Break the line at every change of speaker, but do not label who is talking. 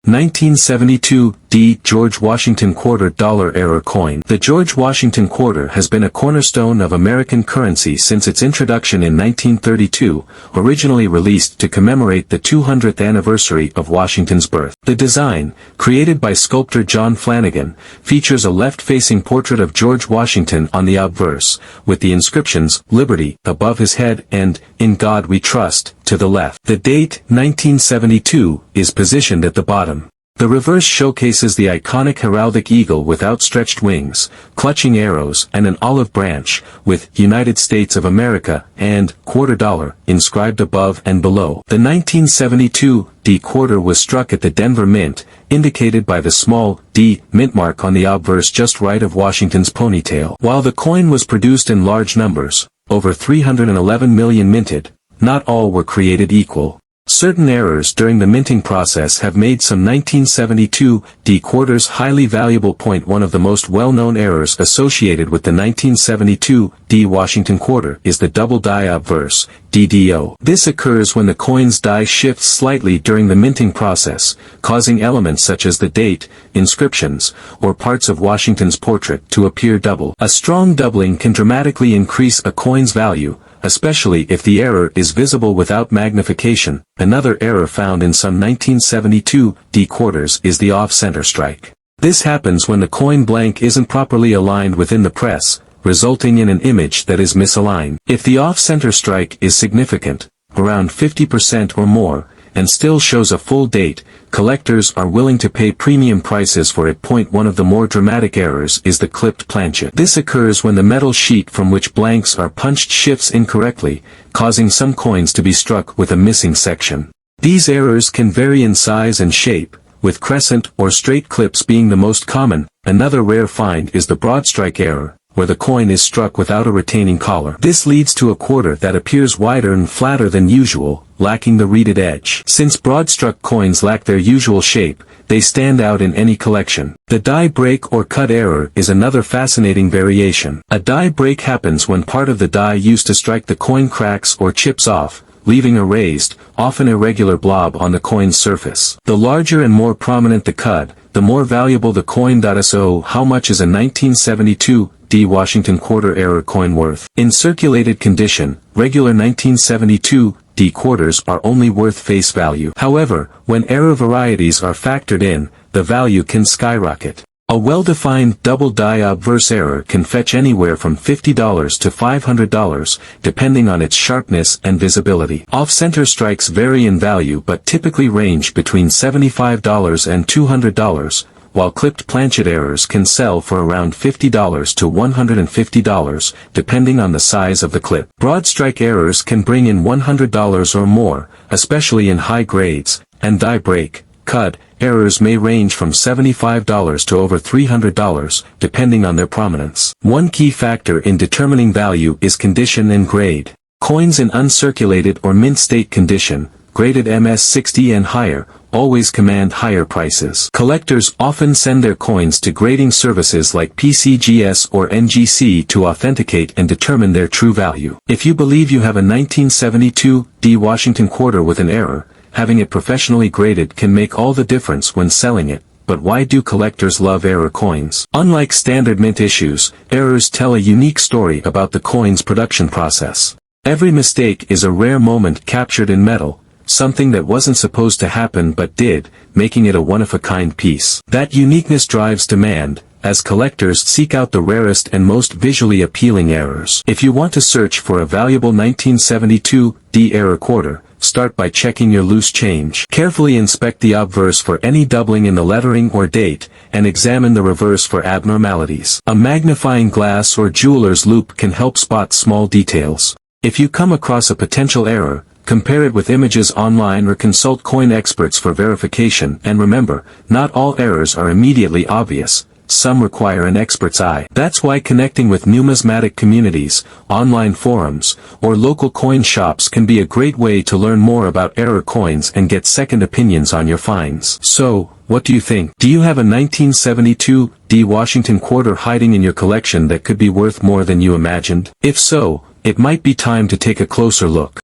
1972 D. George Washington Quarter Dollar Error Coin. The George Washington Quarter has been a cornerstone of American currency since its introduction in 1932, originally released to commemorate the 200th anniversary of Washington's birth. The design, created by sculptor John Flanagan, features a left-facing portrait of George Washington on the obverse, with the inscriptions, Liberty, above his head and, In God We Trust, to the left. The date, 1972, is positioned at the bottom. The reverse showcases the iconic heraldic eagle with outstretched wings, clutching arrows and an olive branch, with United States of America and quarter dollar inscribed above and below. The 1972 D quarter was struck at the Denver Mint, indicated by the small D mint mark on the obverse just right of Washington's ponytail. While the coin was produced in large numbers, over 311 million minted, not all were created equal. Certain errors during the minting process have made some 1972 D quarters highly valuable. One of the most well-known errors associated with the 1972 D Washington quarter is the double die obverse, DDO. This occurs when the coin's die shifts slightly during the minting process, causing elements such as the date, inscriptions, or parts of Washington's portrait to appear double. A strong doubling can dramatically increase a coin's value, especially if the error is visible without magnification. Another error found in some 1972 D quarters is the off-center strike. This happens when the coin blank isn't properly aligned within the press, resulting in an image that is misaligned. If the off-center strike is significant, around 50% or more, and still shows a full date, collectors are willing to pay premium prices for it. One of the more dramatic errors is the clipped planchet. This occurs when the metal sheet from which blanks are punched shifts incorrectly, causing some coins to be struck with a missing section. These errors can vary in size and shape, with crescent or straight clips being the most common. Another rare find is the broad strike error, where the coin is struck without a retaining collar. This leads to a quarter that appears wider and flatter than usual, lacking the reeded edge. Since broad-struck coins lack their usual shape, they stand out in any collection. The die break or cut error is another fascinating variation. A die break happens when part of the die used to strike the coin cracks or chips off, leaving a raised, often irregular blob on the coin's surface. The larger and more prominent the cut, the more valuable the coin. So how much is a 1972 D Washington quarter error coin worth? In circulated condition, regular 1972 D quarters are only worth face value. However, when error varieties are factored in, the value can skyrocket. A well-defined double die obverse error can fetch anywhere from $50 to $500, depending on its sharpness and visibility. Off-center strikes vary in value but typically range between $75 and $200, while clipped planchet errors can sell for around $50 to $150, depending on the size of the clip. Broad strike errors can bring in $100 or more, especially in high grades, and die break, cut, errors may range from $75 to over $300, depending on their prominence. One key factor in determining value is condition and grade. Coins in uncirculated or mint state condition, graded MS-60 and higher, always command higher prices. Collectors often send their coins to grading services like PCGS or NGC to authenticate and determine their true value. If you believe you have a 1972 D Washington quarter with an error, having it professionally graded can make all the difference when selling it. But why do collectors love error coins? Unlike standard mint issues, errors tell a unique story about the coin's production process. Every mistake is a rare moment captured in metal, something that wasn't supposed to happen but did, making it a one-of-a-kind piece. That uniqueness drives demand, as collectors seek out the rarest and most visually appealing errors. If you want to search for a valuable 1972 D error quarter, start by checking your loose change. Carefully inspect the obverse for any doubling in the lettering or date, and examine the reverse for abnormalities. A magnifying glass or jeweler's loupe can help spot small details. If you come across a potential error, compare it with images online or consult coin experts for verification. And remember, not all errors are immediately obvious. Some require an expert's eye. That's why connecting with numismatic communities, online forums, or local coin shops can be a great way to learn more about error coins and get second opinions on your finds. So, what do you think? Do you have a 1972 D Washington quarter hiding in your collection that could be worth more than you imagined? If so, it might be time to take a closer look.